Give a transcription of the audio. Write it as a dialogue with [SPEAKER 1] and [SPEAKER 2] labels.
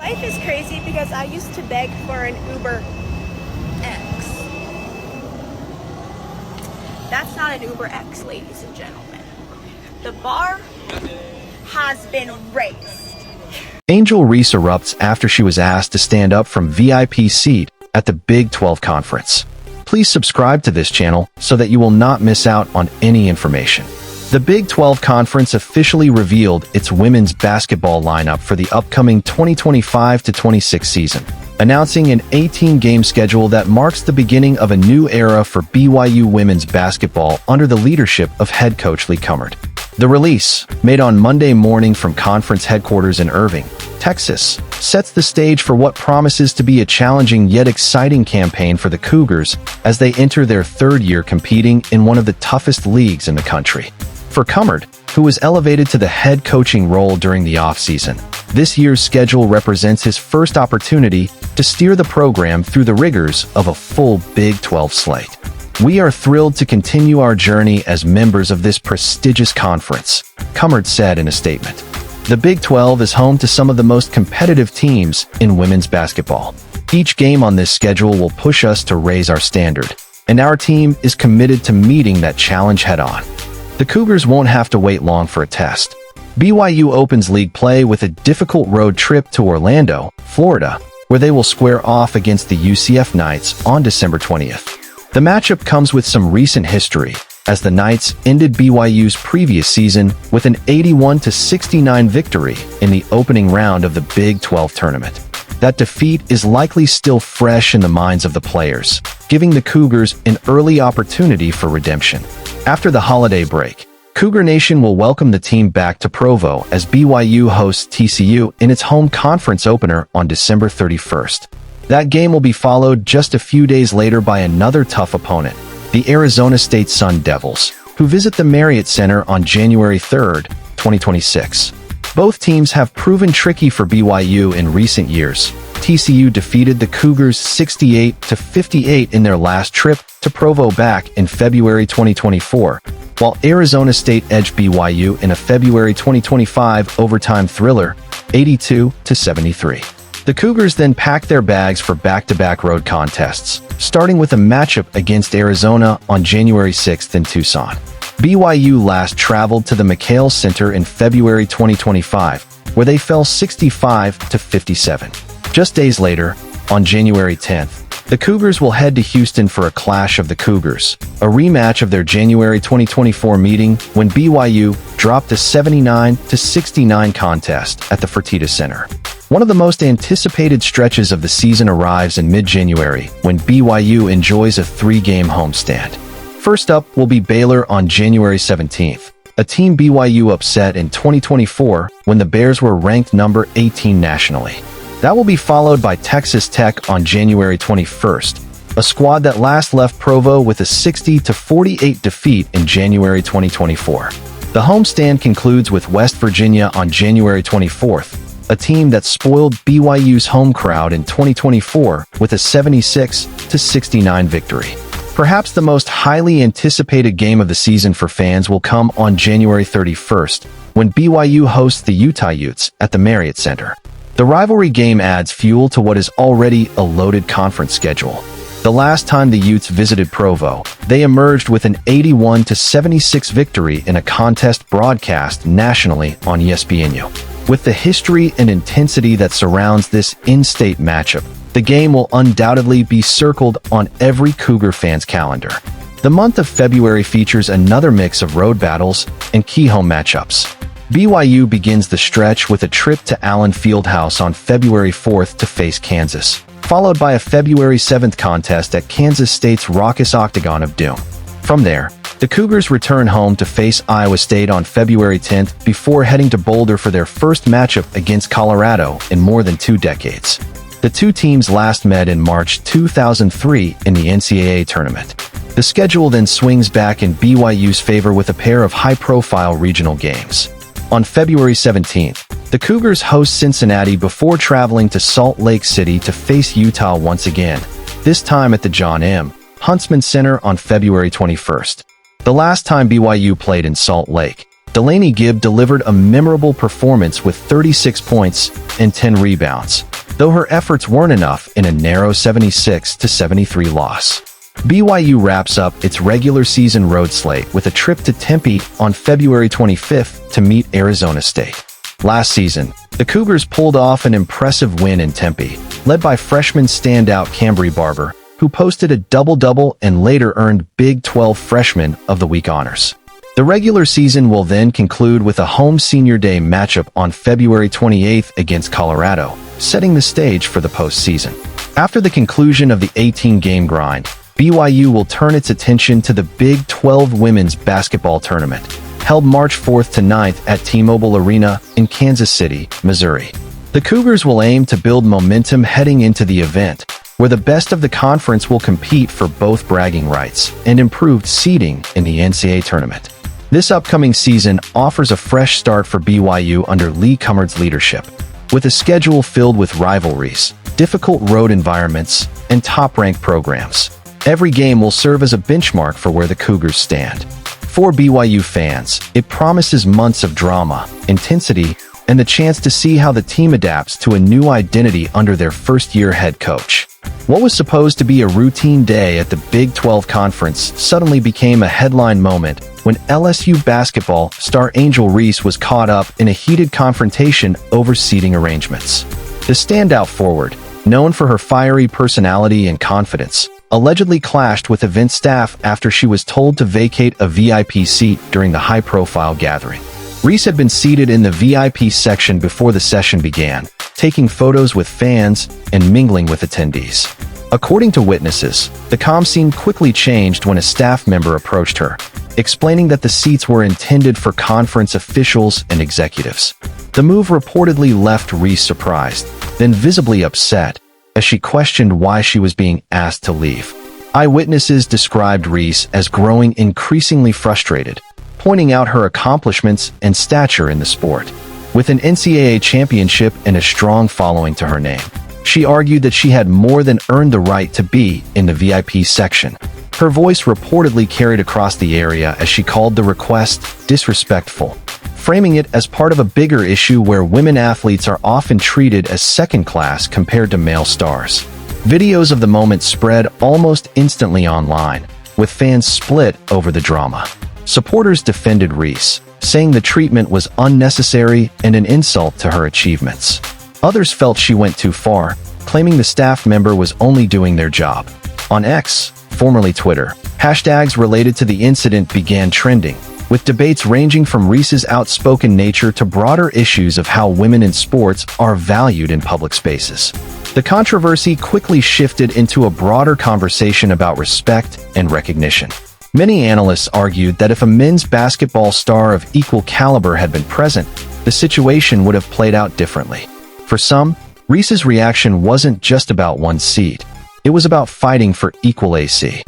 [SPEAKER 1] Life is crazy because I used to beg for an Uber X. That's not an Uber X, ladies and gentlemen. The bar has been raised.
[SPEAKER 2] Angel Reese erupts after she was asked to stand up from VIP seat at the Big 12 Conference. Please subscribe to this channel so that you will not miss out on any information. The Big 12 Conference officially revealed its women's basketball lineup for the upcoming 2025-26 season, announcing an 18-game schedule that marks the beginning of a new era for BYU women's basketball under the leadership of head coach Lee Cummard. The release, made on Monday morning from conference headquarters in Irving, Texas, sets the stage for what promises to be a challenging yet exciting campaign for the Cougars as they enter their third year competing in one of the toughest leagues in the country. For Cummard, who was elevated to the head coaching role during the offseason, this year's schedule represents his first opportunity to steer the program through the rigors of a full Big 12 slate. "We are thrilled to continue our journey as members of this prestigious conference," Cummard said in a statement. The Big 12 is home to some of the most competitive teams in women's basketball. Each game on this schedule will push us to raise our standard, and our team is committed to meeting that challenge head-on. The Cougars won't have to wait long for a test. BYU opens league play with a difficult road trip to Orlando, Florida, where they will square off against the UCF Knights on December 20th. The matchup comes with some recent history, as the Knights ended BYU's previous season with an 81-69 victory in the opening round of the Big 12 tournament. That defeat is likely still fresh in the minds of the players, giving the Cougars an early opportunity for redemption. After the holiday break, Cougar Nation will welcome the team back to Provo as BYU hosts TCU in its home conference opener on December 31st. That game will be followed just a few days later by another tough opponent, the Arizona State Sun Devils, who visit the Marriott Center on January 3rd, 2026. Both teams have proven tricky for BYU in recent years. TCU defeated the Cougars 68-58 in their last trip to Provo back in February 2024, while Arizona State edged BYU in a February 2025 overtime thriller, 82-73. The Cougars then packed their bags for back-to-back road contests, starting with a matchup against Arizona on January 6th in Tucson. BYU last traveled to the McHale Center in February 2025, where they fell 65-57. Just days later, on January 10th, the Cougars will head to Houston for a Clash of the Cougars, a rematch of their January 2024 meeting when BYU dropped a 79-69 contest at the Fertitta Center. One of the most anticipated stretches of the season arrives in mid-January when BYU enjoys a 3-game homestand. First up will be Baylor on January 17th, a team BYU upset in 2024 when the Bears were ranked number 18 nationally. That will be followed by Texas Tech on January 21st, a squad that last left Provo with a 60-48 defeat in January 2024. The homestand concludes with West Virginia on January 24th, a team that spoiled BYU's home crowd in 2024 with a 76-69 victory. Perhaps the most highly anticipated game of the season for fans will come on January 31st, when BYU hosts the Utah Utes at the Marriott Center. The rivalry game adds fuel to what is already a loaded conference schedule. The last time the Utes visited Provo, they emerged with an 81-76 victory in a contest broadcast nationally on ESPNU. With the history and intensity that surrounds this in-state matchup, the game will undoubtedly be circled on every Cougar fan's calendar. The month of February features another mix of road battles and key home matchups. BYU begins the stretch with a trip to Allen Fieldhouse on February 4th to face Kansas, followed by a February 7th contest at Kansas State's raucous Octagon of Doom. From there, the Cougars return home to face Iowa State on February 10th before heading to Boulder for their first matchup against Colorado in more than 2 decades. The two teams last met in March 2003 in the NCAA tournament. The schedule then swings back in BYU's favor with a pair of high-profile regional games. On February 17th, the Cougars host Cincinnati before traveling to Salt Lake City to face Utah once again, this time at the John M. Huntsman Center on February 21st. The last time BYU played in Salt Lake, Delaney Gibb delivered a memorable performance with 36 points and 10 rebounds, though her efforts weren't enough in a narrow 76-73 loss. BYU wraps up its regular season road slate with a trip to Tempe on February 25th to meet Arizona State. Last season, the Cougars pulled off an impressive win in Tempe, led by freshman standout Cambry Barber, who posted a double-double and later earned Big 12 Freshman of the Week honors. The regular season will then conclude with a home Senior Day matchup on February 28th against Colorado, setting the stage for the postseason. After the conclusion of the 18-game grind, BYU will turn its attention to the Big 12 Women's Basketball Tournament, held March 4th to 9th at T-Mobile Arena in Kansas City, Missouri. The Cougars will aim to build momentum heading into the event, where the best of the conference will compete for both bragging rights and improved seeding in the NCAA tournament. This upcoming season offers a fresh start for BYU under Lee Cummard's leadership, with a schedule filled with rivalries, difficult road environments, and top-ranked programs. Every game will serve as a benchmark for where the Cougars stand. For BYU fans, it promises months of drama, intensity, and the chance to see how the team adapts to a new identity under their first-year head coach. What was supposed to be a routine day at the Big 12 Conference suddenly became a headline moment when LSU basketball star Angel Reese was caught up in a heated confrontation over seating arrangements. The standout forward, known for her fiery personality and confidence, allegedly clashed with event staff after she was told to vacate a VIP seat during the high-profile gathering. Reese had been seated in the VIP section before the session began, taking photos with fans and mingling with attendees. According to witnesses, the calm scene quickly changed when a staff member approached her, explaining that the seats were intended for conference officials and executives. The move reportedly left Reese surprised, then visibly upset, as she questioned why she was being asked to leave. Eyewitnesses described Reese as growing increasingly frustrated, pointing out her accomplishments and stature in the sport. With an NCAA championship and a strong following to her name, she argued that she had more than earned the right to be in the VIP section. Her voice reportedly carried across the area as she called the request disrespectful, framing it as part of a bigger issue where women athletes are often treated as second-class compared to male stars. Videos of the moment spread almost instantly online, with fans split over the drama. Supporters defended Reese, saying the treatment was unnecessary and an insult to her achievements. Others felt she went too far, claiming the staff member was only doing their job. On X, formerly Twitter, hashtags related to the incident began trending, with debates ranging from Reese's outspoken nature to broader issues of how women in sports are valued in public spaces. The controversy quickly shifted into a broader conversation about respect and recognition. Many analysts argued that if a men's basketball star of equal caliber had been present, the situation would have played out differently. For some, Reese's reaction wasn't just about one seat. It was about fighting for equal AC.